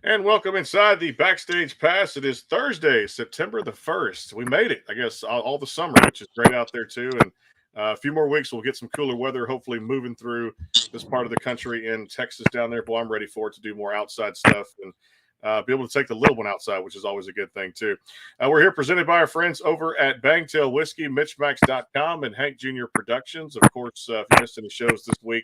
And welcome inside the Backstage Pass. It is Thursday, September the 1st. We made it, I guess, all the summer, which is great out there, too. And a few more weeks, we'll get some cooler weather, hopefully moving through this part of the country in Texas down there. Boy, I'm ready for it to do more outside stuff and be able to take the little one outside, which is always a good thing, too. We're here presented by our friends over at Bangtail Whiskey, MitchMax.com, and Hank Jr. Productions. Of course, if you missed any shows this week,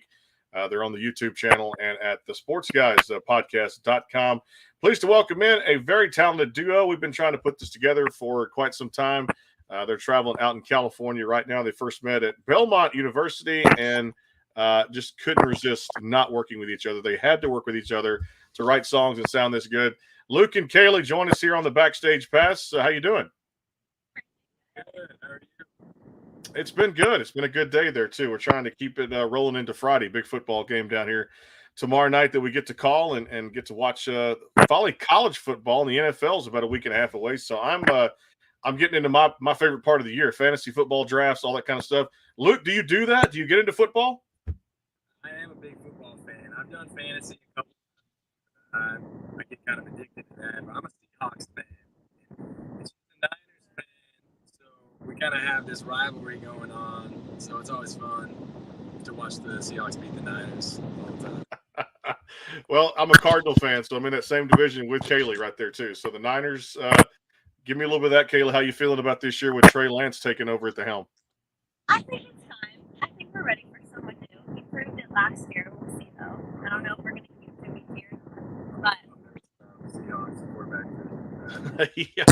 they're on the YouTube channel and at the Sports Guys podcast.com. Pleased to welcome in a very talented duo. We've been trying to put this together for quite some time. They're traveling out in California right now. They first met at Belmont University and just couldn't resist not working with each other. They had to work with each other to write songs and sound this good. Luke and Kaylee join us here on the Backstage Pass. How you doing? It's been good. It's been a good day there too. We're trying to keep it rolling into Friday. Big football game down here tomorrow night that we get to call and get to watch. Finally, college football and the NFL is about a week and a half away. So I'm getting into my favorite part of the year: fantasy football drafts, all that kind of stuff. Luke, do you do that? Do you get into football? I am a big football fan. I've done fantasy a couple of times. I get kind of addicted to that, but I'm a Seahawks fan. It's just a Niners fan, so we kind of have this rivalry going on. So it's always fun to watch the Seahawks beat the Niners all the time. Well, I'm a Cardinal fan, so I'm in that same division with Kaylee right there too. So the Niners. Give me a little bit of that, Kaylee. How you feeling about this year with Trey Lance taking over at the helm? I think it's time. I think we're ready for someone new. He proved it last year. We'll see though. I don't know if we're going to keep doing it here, but Seahawks quarterback. Yeah.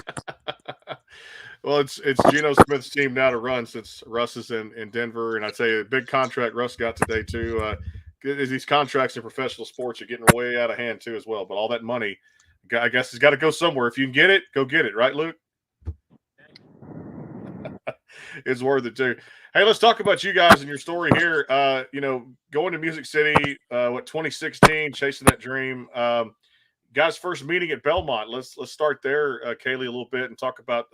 Well, it's Geno Smith's team now to run since Russ is in Denver, and I'd say a big contract Russ got today too. These contracts in professional sports are getting way out of hand too as well. But all that money, I guess, has got to go somewhere. If you can get it, go get it, right, Luke? It's worth it too. Hey, let's talk about you guys and your story here. Going to Music City, 2016, chasing that dream. Guys, first meeting at Belmont. Let's start there, Kaylee, a little bit and talk about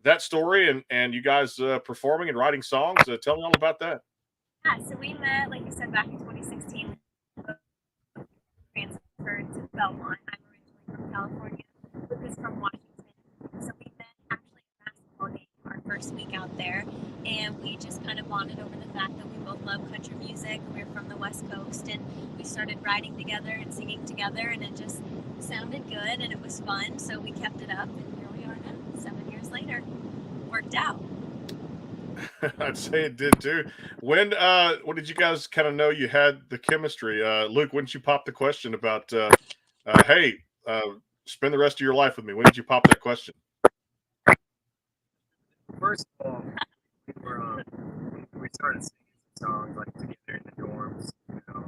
that story and you guys performing and writing songs. Tell me all about that. yeah. So we met, like you said, back in 2016. Transferred to Belmont. I'm originally from California. Luke is from Washington. So we met actually at a basketball game our first week out there, and we just kind of bonded over the fact that we both love country music. We're from the West Coast, and we started writing together and singing together, and it just sounded good and it was fun. So we kept it up, and here we are now, 7 years later. Worked out. I'd say it did too. When did you guys kind of know you had the chemistry? Luke, when did you pop the question about hey, uh, spend the rest of your life with me? When did you pop that question? First of all, we started singing some songs like together in the dorms,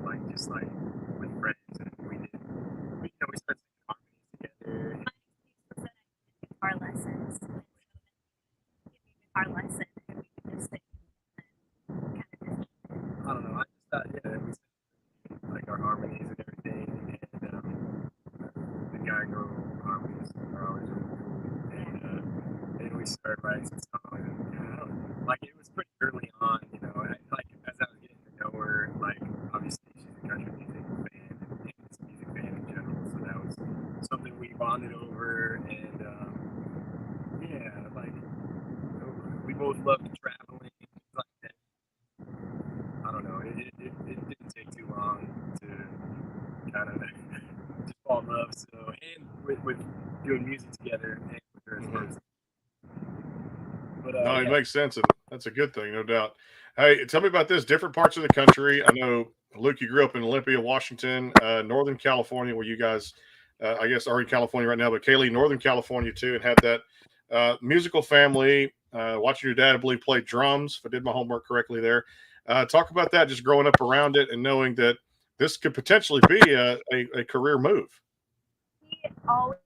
like just like with friends, and we started singing harmonies together. Guitar lessons. Give me guitar lesson, and we could just sing. And kind of just I don't know. I just thought, yeah, we sang like our harmonies and everything, and the guy girl harmonies are always really cool. And we started writing some songs, and like it was pretty early on, and like as I was getting to know her, like obviously she's a country music fan and just music fan in general, so that was something we bonded over, and yeah, like we both loved traveling, things like that. I don't know. It didn't take too long to kind of just fall in love. So, and with doing music together and with her as Mhm. first. But No, it yeah, makes sense, and that's a good thing, no doubt. Hey, tell me about this. Different parts of the country. I know, Luke, you grew up in Olympia, Washington, Northern California, where you guys, I guess, are in California right now, but Kaylee, Northern California too, and had that musical family. Watching your dad, I believe, play drums, if I did my homework correctly there. Talk about that, just growing up around it and knowing that this could potentially be a career move. we always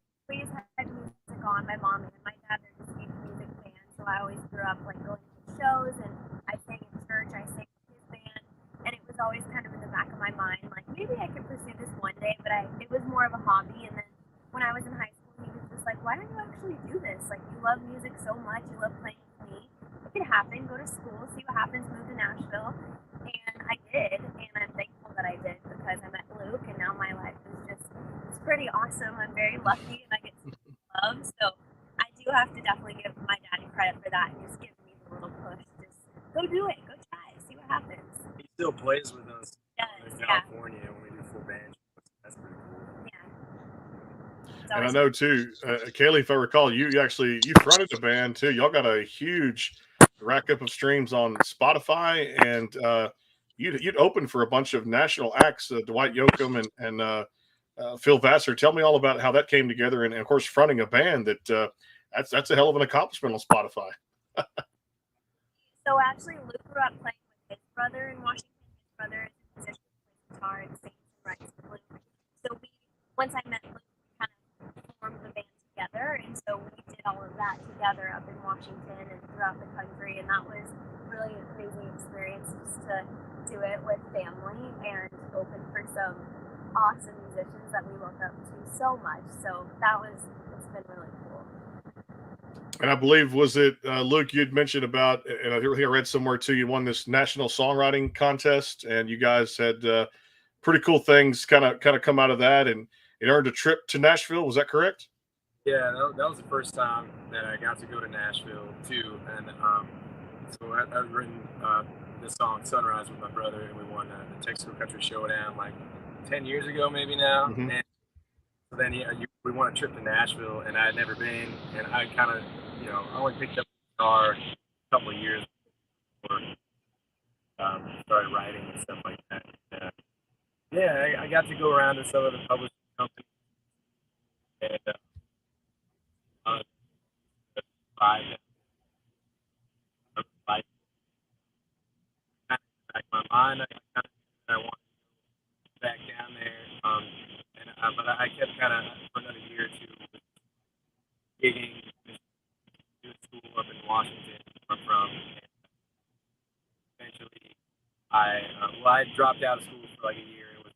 had music on. My mom and my dad are just huge music fans, so I always grew up like going to shows and I sang in church. I sang with his band, and it was always kind of in the back of my mind, like maybe I could pursue this one day. But it was more of a hobby. And then when I was in high school, he was just like, "Why don't you actually do this? Like you love music so much, you love playing with me. It could happen. Go to school, see what happens. Move to Nashville." And I did, and I'm thankful that I did because I met Luke, and now my life is just it's pretty awesome. I'm very lucky and I get to love. So I do have to definitely give my daddy credit for that and just give me the little push. Just go do it. Go try it. See what happens. He still plays with us Yes, in yeah. California when we do full band. That's pretty cool. Yeah. And I know too, Kaylee, if I recall, you fronted a band too. Y'all got a huge rack up of streams on Spotify, and you'd open for a bunch of national acts, Dwight Yoakam and Phil Vassar. Tell me all about how that came together, and of course, fronting a band that's a hell of an accomplishment on Spotify. So actually, Luke grew up playing with his brother in Washington. His brother is a musician, plays guitar and sings and writes blues. So once I met Luke, we kind of formed the band together, and so we did all of that together up in Washington and throughout the country, and that was really an amazing experience just to do it with family and open for some awesome musicians that we look up to so much. So it's been really cool. And I believe, was it Luke, you'd mentioned about, and I read somewhere too, you won this national songwriting contest, and you guys had pretty cool things kind of come out of that, and it earned a trip to Nashville. Was that correct? Yeah, that was the first time that I got to go to Nashville too, and so I've written this song "Sunrise" with my brother, and we won the Texas Country Showdown like 10 years ago, maybe now. Mm-hmm. And so then we won a trip to Nashville, and I had never been, and I kind of, I only picked up the guitar a couple of years before started writing and stuff like that. And, yeah, I got to go around to some of the publishing companies and back my mind. I wanted to go back down there, but I kept kind of for another year or two gigging, doing school up in Washington, where I'm from. And eventually, I dropped out of school for like a year. It was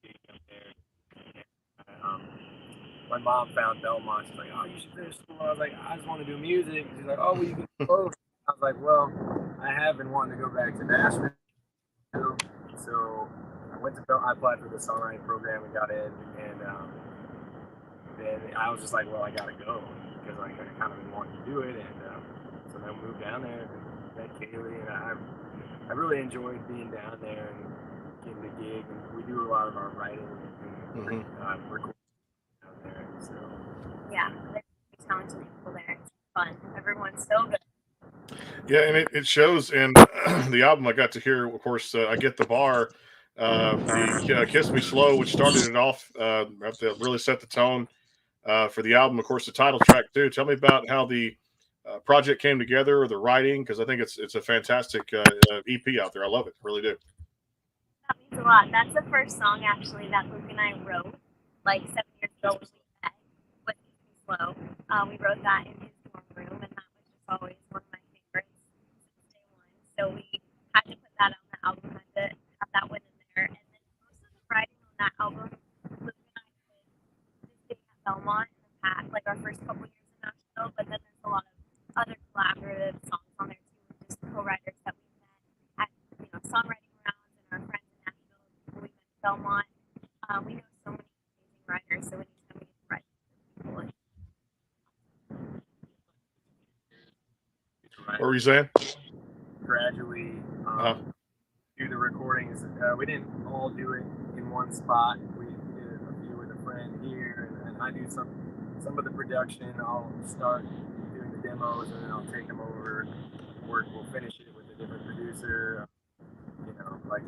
gigging up there. And, my mom found Belmont. She's like, "Oh, you should finish school." I was like, "I just want to do music." She's like, "Oh, well, you can do both." I was like, "Well, I have been wanting to go back to Nashville." So I applied for the songwriting program and got in, and then I was just like, "Well, I gotta go," because I kind of been wanting to do it, and so then we moved down there and met Kaylee, and I really enjoyed being down there and getting the gig, and we do a lot of our writing and recording down there. So yeah, there's talented people there. It's fun. Everyone's so good. Yeah, and it shows in the album I got to hear. Of course, I Get the Bar, the Kiss Me Slow, which started it off, that really set the tone for the album. Of course, the title track too. Tell me about how the project came together, or the writing, because I think it's a fantastic EP out there. I love it, really do. That means a lot. That's the first song actually that Luke and I wrote like 7 years ago when we met with Kiss Me Slow. We wrote that in his dorm room, and that was just always one of my favorites since day one. So we had to put that on the album, had to have that one in there. And then most of the writing on that album, Luke and I did just being at Belmont in the past, like our first couple years in Nashville. But then there's a lot of other collaborative songs on there too, with just co-writers that we met at songwriting rounds, and our friends in Nashville, people we met at Belmont. We know so many amazing writers, so anytime we get to write with people, What were you saying? gradually do the recordings. We didn't all do it in one spot. We did a few with a friend here, and I do some of the production. I'll start doing the demos, and then I'll take them over. We'll finish it with a different producer. Like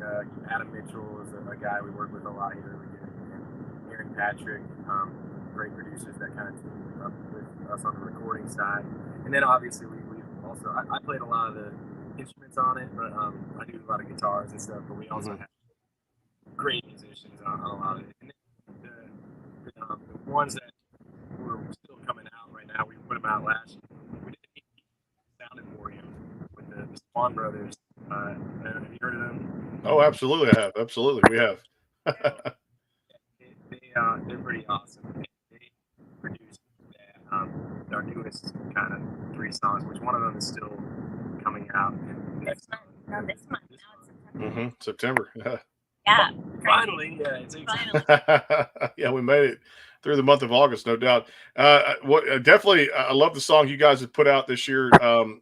Adam Mitchell is a guy we work with a lot. He's really good. And Aaron Patrick, great producers that kind of team up with us on the recording side. And then obviously we also, I played a lot of the instruments on it, but I do a lot of guitars and stuff, but we also have great musicians on a lot of it. And then the ones that were still coming out right now, we put them out last year. We did Sound Emporium with the Swan Brothers. Have you heard of them? Oh, absolutely, I have. Absolutely, we have. They're pretty awesome. They produced our newest kind of 3 songs, which one of them is still coming out this month. No, this month. Now it's September. September. Yeah. Finally, yeah, it's Finally. Yeah, we made it through the month of August, no doubt. Definitely, I love the song you guys had put out this year,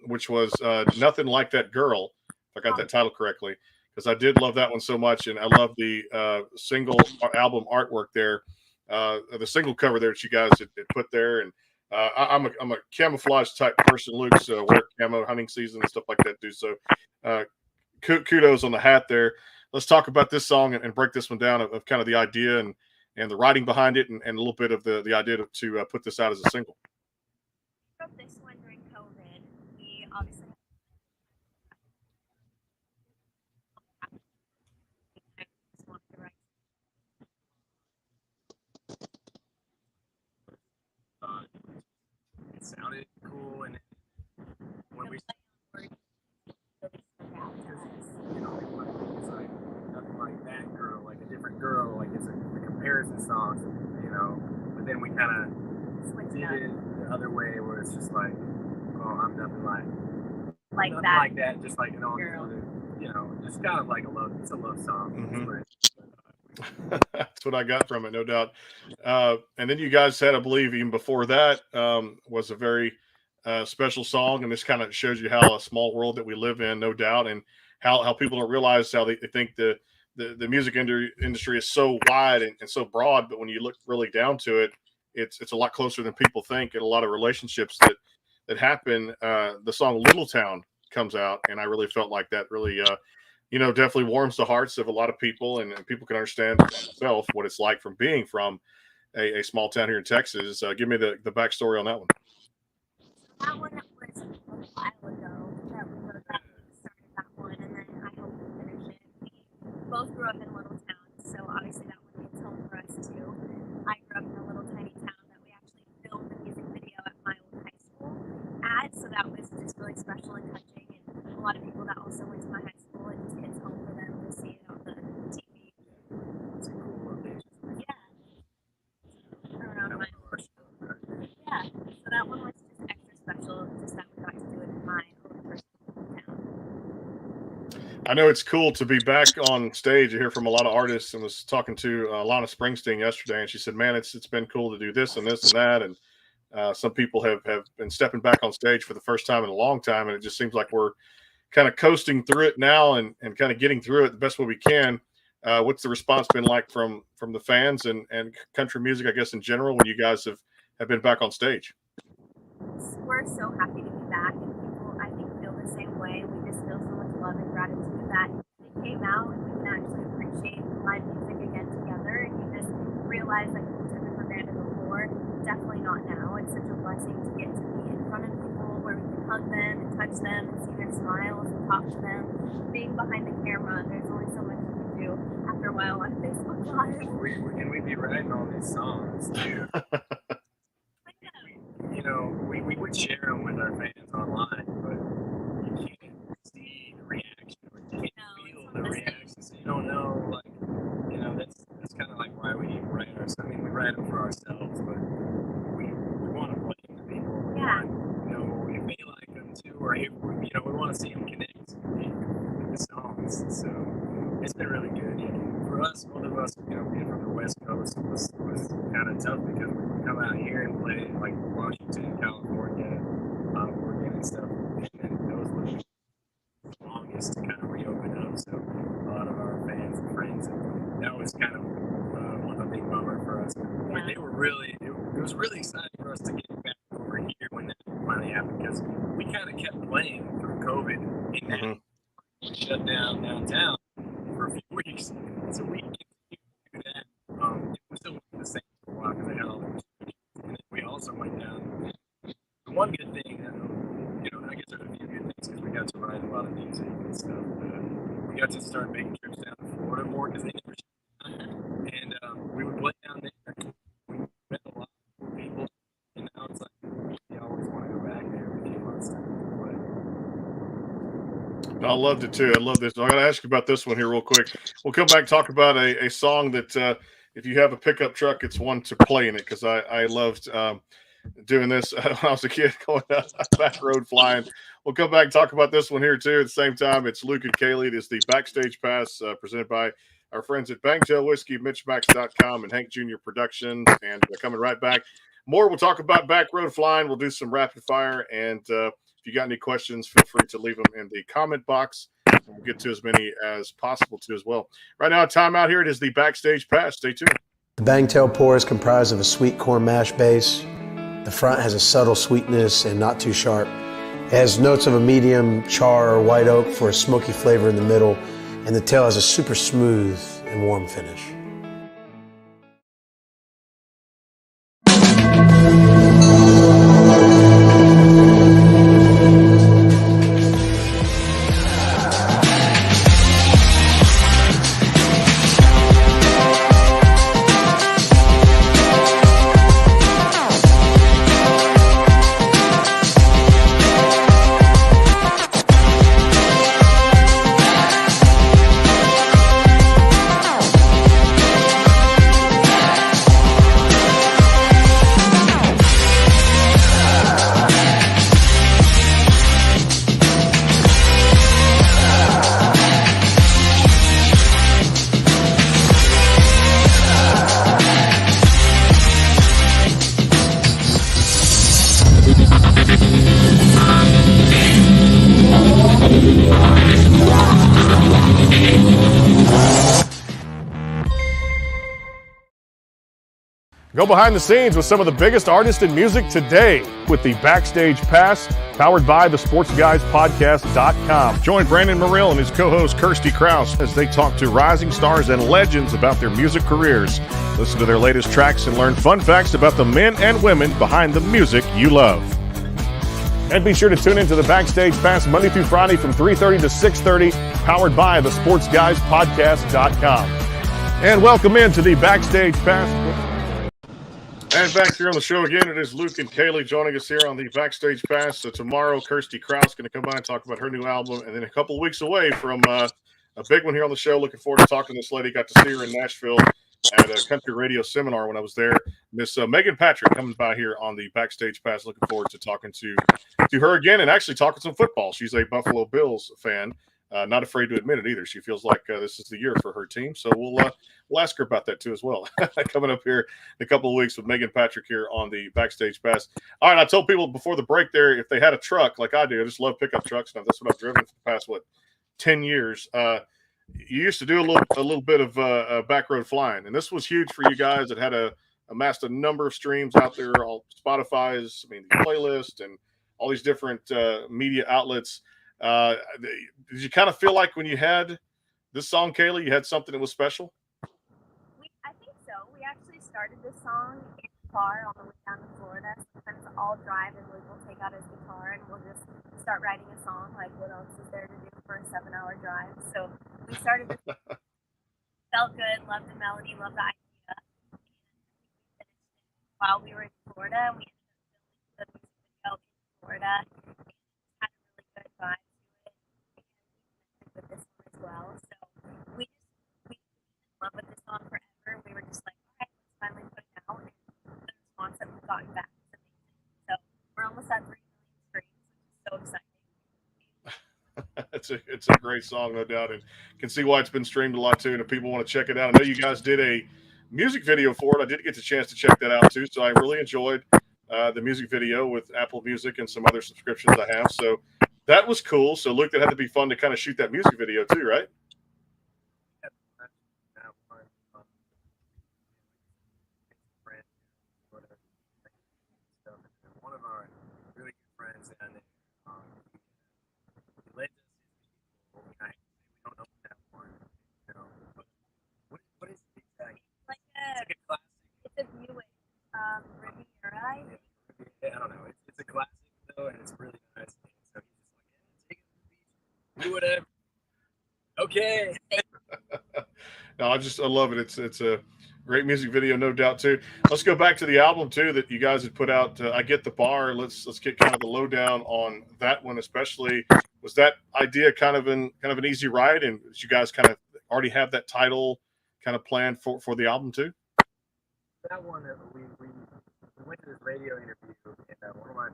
which was "Nothing Like That Girl." If I got that title correctly, because I did love that one so much, and I love the single album artwork there, the single cover there that you guys had put there. And I'm a camouflage type person. Luke's wear camo hunting season and stuff like that too. So uh, kudos on the hat there. Let's talk about this song and break this one down of kind of the idea and the writing behind it, and a little bit of the idea to put this out as a single. Wrote this one during COVID. We obviously just wanted to write. It sounded cool, and when we, you know, it's like nothing like that girl, like a different girl, like it's a comparison song, you know. But then we kind of Switch did it up it the other way, where it's just like, oh, I'm nothing like nothing that. like that, just like an all Girl. other, you know, just kind of like it's a love song. Mhm. That's what I got from it, no doubt. And then you guys had, I believe, even before that, was a very special song, and this kind of shows you how a small world that we live in, no doubt, and how people don't realize how they think the music industry is so wide and so broad, but when you look really down to it, it's a lot closer than people think, and a lot of relationships that happen. The song "Little Town" comes out, and I really felt like that really definitely warms the hearts of a lot of people, and people can understand myself what it's like from being from a small town here in Texas. Give me the backstory on that one. That one was a while ago that we wrote that. We started that one, and then I helped him finish it. We both grew up in little towns, so obviously that one hits home for us too. I grew up in a little tiny town that we actually filmed the music video at my old high school at, so that was just really special and touching. And a lot of people that also went to my high school, it just hits home for them to see it on the TV. It's a cool location. Yeah. Around my yeah. So that one was just extra special, just that we got to do it in my own personal town. I know it's cool to be back on stage. I hear from a lot of artists, and was talking to Lana Springsteen yesterday, and she said, "Man, it's been cool to do this and this and that." And some people have been stepping back on stage for the first time in a long time, and it just seems like we're kind of coasting through it now and kind of getting through it the best way we can. What's the response been like from the fans and country music, I guess, in general, when you guys have been back on stage? We're so happy to be back, and people, I think, feel the same way. We just feel so much love and gratitude that it came out, and we can actually appreciate live music again together. And you just realize that people took it for granted before. Definitely not now. It's such a blessing to get to be in front of people where we can hug them and touch them and see their smiles and talk to them. Being behind the camera, there's only so much you can do after a while on Facebook Live. And we'd be writing all these songs too. You know, we would share them with our fans online, but you can't see the reaction, or you can't feel the reaction, so you don't know, like, you know, that's kind of like why we write our, I mean, we write them for ourselves, but we want to play them to people. Yeah. You know, if they like them too, or if, you know, we want to see them connect with the songs, so it's been really good. For us, both of us, you know, being from the West Coast was kind of tough, because we would come out here and play like Washington, California, Oregon and stuff, and then those were the longest to kind of reopen up. So a lot of our fans and friends, and that was kind of one of the big bummer for us. But they were really, it was really exciting for us to get back over here when that finally happened, because we kind of kept playing through COVID in that shut down downtown for a few weeks, so we continued to do that. We still went to the same for a while because they had all the restrictions, and then we also went down. The one good thing, you know, I guess there's a few good things, because we got to write a lot of music and stuff. We got to start making trips down to Florida more, because they never shut down, and we would play down there. We met a lot of people, and now it's like we always want to go back there every few months to play. I loved it too. I love this. I got to ask you about this one here real quick. We'll come back and talk about a song that if you have a pickup truck, it's one to play in it, because I loved doing this when I was a kid, going back road flying. We'll come back and talk about this one here too. At the same time, it's Luke and Kaylee. It is the Backstage Pass presented by our friends at Bangtail Whiskey, MitchMax.com, and Hank Jr. Productions. And coming right back. More, we'll talk about back road flying. We'll do some rapid fire. And if you got any questions, feel free to leave them in the comment box. And we'll get to as many as possible, too, as well. Right now, time out here. It is the Backstage Pass. Stay tuned. The Bangtail pour is comprised of a sweet corn mash base. The front has a subtle sweetness and not too sharp. It has notes of a medium char or white oak for a smoky flavor in the middle, and the tail has a super smooth and warm finish. Go behind the scenes with some of the biggest artists in music today with the Backstage Pass, powered by the SportsGuysPodcast.com. Join Brandon Morrill and his co-host Kirsty Krause as they talk to rising stars and legends about their music careers. Listen to their latest tracks and learn fun facts about the men and women behind the music you love. And be sure to tune into the Backstage Pass Monday through Friday from 3:30 to 6:30, powered by the SportsGuysPodcast.com. And welcome into the Backstage Pass. And back here on the show again, it is Luke and Kaylee joining us here on the Backstage Pass. So tomorrow, Kirsty Krause is going to come by and talk about her new album. And then a couple of weeks away from a big one here on the show. Looking forward to talking to this lady. Got to see her in Nashville at a country radio seminar when I was there. Miss Megan Patrick coming by here on the Backstage Pass. Looking forward to talking to her again and actually talking some football. She's a Buffalo Bills fan. Not afraid to admit it either. She feels like this is the year for her team. So we'll ask her about that too as well. Coming up here in a couple of weeks with Megan Patrick here on the Backstage Pass. All right, I told people before the break there, if they had a truck like I do, I just love pickup trucks. Now that's what I've driven for the past 10 years. You used to do a little bit of back road flying, and this was huge for you guys. It had amassed a number of streams out there, all Spotify's, the playlist, and all these different media outlets. Did you kind of feel like when you had this song, Kaylee, you had something that was special? I think so. We actually started this song in the car on the way down to Florida. Sometimes I'll drive and Luke will take out his guitar and we'll just start writing a song. Like, what else is there to do for a 7-hour drive? So we started this. Felt good, loved the melody, loved the idea. And while we were in Florida, we ended up filming the music video in Florida. And had a really good vibe to it. And with this one as well. So we in love with this song forever. We were just like, all right, let's finally put it out. And the response that we've gotten back is amazing. So we're almost at 3 million streams, which is so exciting. It's a great song, no doubt, and can see why it's been streamed a lot too. And if people want to check it out, I know you guys did a music video for it. I did get the chance to check that out too, so I really enjoyed the music video with Apple Music and some other subscriptions I have. So that was cool. So Luke, that had to be fun to kind of shoot that music video too, right? One of our really good friends down there, he lent us his vehicle. We don't know that one, but what is it exactly? It's like a classic. It's a Buick Riviera. I don't know. It's a classic though, and it's really nice. So he's just like, take it to the beach, do whatever. Okay. No, I love it. It's a great music video, no doubt too. Let's go back to the album too that you guys had put out. I Get the Bar. Let's get kind of the lowdown on that one, especially. Was that idea kind of an easy ride, and did you guys kind of already have that title kind of planned for the album too? That one, we went to this radio interview, and one of my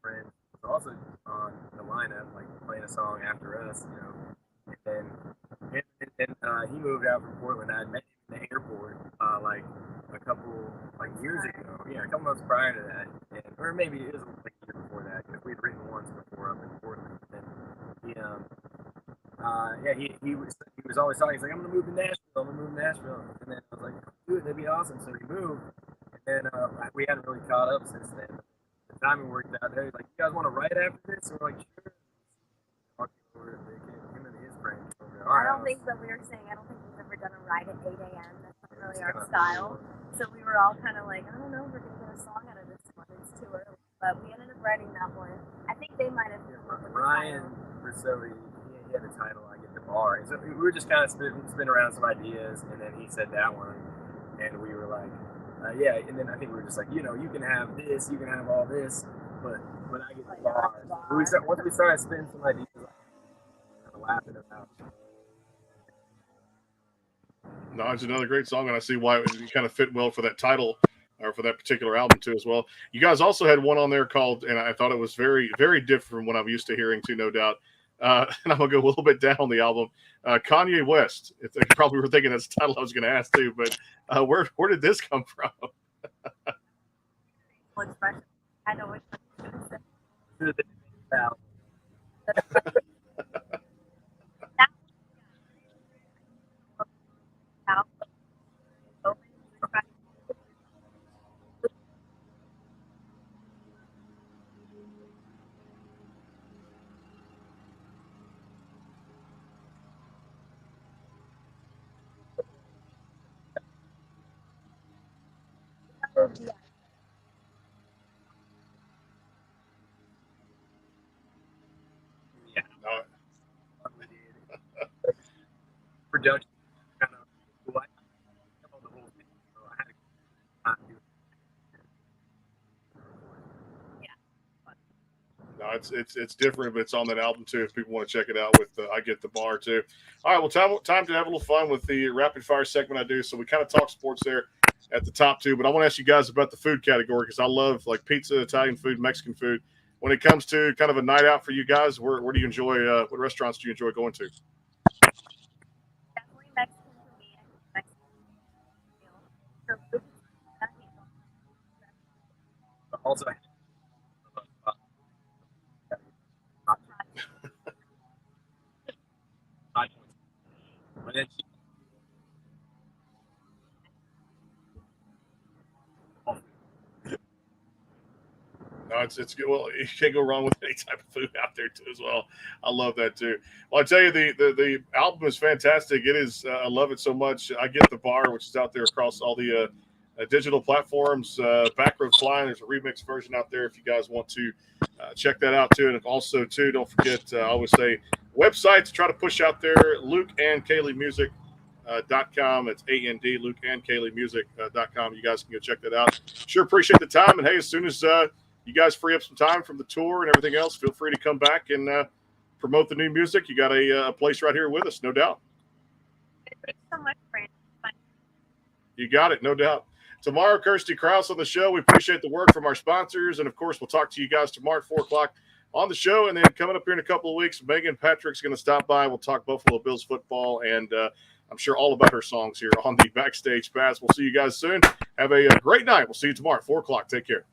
friends was also on the lineup, like playing a song after us, and then And he moved out from Portland. I met him in the airport like a couple years ago. Yeah, a couple months prior to that, or maybe it was like a year before that because we'd written once before up in Portland. And he was always talking. He's like, I'm gonna move to Nashville. And then I was like, dude, that'd be awesome. So he moved, and then we hadn't really caught up since then. The timing worked out there. He's like, you guys want to write after this? And we're like, sure. I don't think that we were saying, I don't think we've ever done a ride at 8 a.m. That's not really our style. So we were all kind of like, I don't know, we're going to get a song out of this one. It's too early. But we ended up writing that one. I think they might have. Ryan Rousseau, he had a title, I Get the Bar. So we were just kind of spin around some ideas, and then he said that one. And we were like, yeah. And then I think we were just like, you can have this, you can have all this, but I get the bar. Once we started spinning some ideas, laughing about. No, it's another great song, and I see why it kind of fit well for that title or for that particular album too as well. You guys also had one on there called, and I thought it was very, very different from what I'm used to hearing too, no doubt. And I'm gonna go a little bit down on the album. Kanye West. If they probably were thinking that's the title I was gonna ask too, but where did this come from? I know what you're Production kind of like the whole thing. So I had to No, it's different, but it's on that album too. If people want to check it out with I Get the Bar too. All right, well, time to have a little fun with the rapid fire segment I do. So we kind of talk sports there at the top too, but I want to ask you guys about the food category because I love like pizza, Italian food, Mexican food. When it comes to kind of a night out for you guys, where do you enjoy? What restaurants do you enjoy going to? Definitely Mexican for me. Mexican meal. also. No, it's good. Well, you can't go wrong with any type of food out there too as well. I love that too. Well, I tell you, the album is fantastic. It is. I love it so much. I Get the Bar, which is out there across all the digital platforms. Backroad Flying, there's a remix version out there if you guys want to check that out too. And also too, don't forget, I always say website to try to push out there, Luke and Kaylee Music. .com. It's AND, Luke and Kaylee Music.com. You guys can go check that out. Sure appreciate the time. And hey, as soon as you guys free up some time from the tour and everything else, feel free to come back and promote the new music. You got a place right here with us, no doubt. Thanks so much, Brandon. You got it, no doubt. Tomorrow, Kirsty Krause on the show. We appreciate the work from our sponsors. And, of course, we'll talk to you guys tomorrow at 4 o'clock on the show. And then coming up here in a couple of weeks, Megan Patrick's going to stop by. We'll talk Buffalo Bills football and I'm sure all about her songs here on the Backstage Pass. We'll see you guys soon. Have a great night. We'll see you tomorrow at 4 o'clock. Take care.